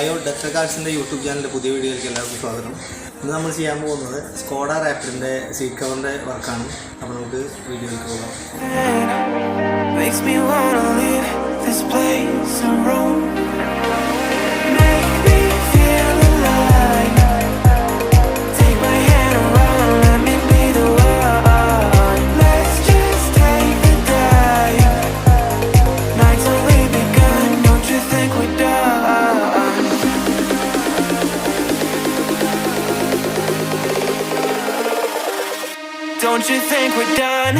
അയ്യോ കാർസിൻ്റെ യൂട്യൂബ് ചാനലിൻ്റെ പുതിയ വീഡിയോയിലേക്ക് എല്ലാവർക്കും സ്വാഗതം. ഇന്ന് നമ്മൾ ചെയ്യാൻ പോകുന്നത് സ്കോഡ റാപ്പിഡിൻ്റെ സീറ്റ് കവറിൻ്റെ വർക്കാണ്. അപ്പോൾ നമുക്ക് വീഡിയോയിലേക്ക് പോകാം. Don't you think we're done?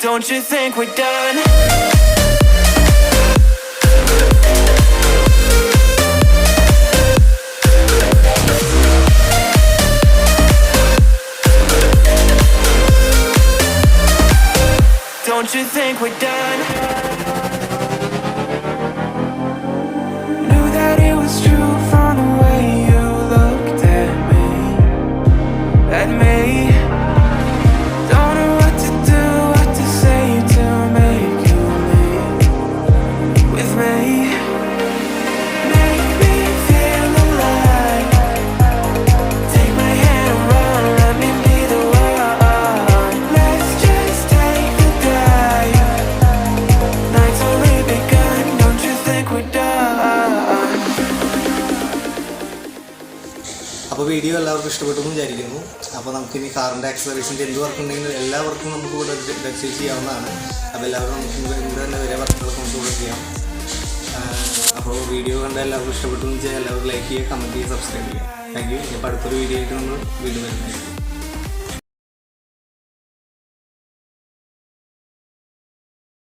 Don't you think we're done? Don't you think we're done? Knew that it was true from the way you looked at me. Don't know what to do, what to say to make you leave with me. Make me feel alive. Take my hand and run, let me be the one. Let's just take the dive. Night's only begun, don't you think we're done? അപ്പോൾ video എല്ലാവർക്കും ഇഷ്ടപ്പെട്ടെന്ന് വിചാരിക്കുന്നു. അപ്പോൾ നമുക്കിനി കാറിൻ്റെ ആക്സസറീസിൻ്റെ എന്ത് work ഉണ്ടെങ്കിലും എല്ലാ വർക്കും നമുക്ക് ഇവിടെ രജിസ്റ്റർ ചെയ്യാവുന്നതാണ്. അപ്പോൾ എല്ലാവരും നമുക്ക് ഇവിടെ തന്നെ വരെ വർക്കുകളൊക്കെ നമുക്ക് ഇവിടെ ചെയ്യാം. അപ്പോൾ വീഡിയോ കണ്ട എല്ലാവർക്കും ഇഷ്ടപ്പെട്ടെന്ന് വെച്ചാൽ എല്ലാവരും ലൈക്ക് ചെയ്യുക, കമൻറ്റ് ചെയ്യുക, സബ്സ്ക്രൈബ് ചെയ്യുക. Thank you. ഇപ്പോൾ അടുത്തൊരു വീഡിയോ ആയിട്ട് നമ്മൾ വീണ്ടും വരുന്നതായിരിക്കും.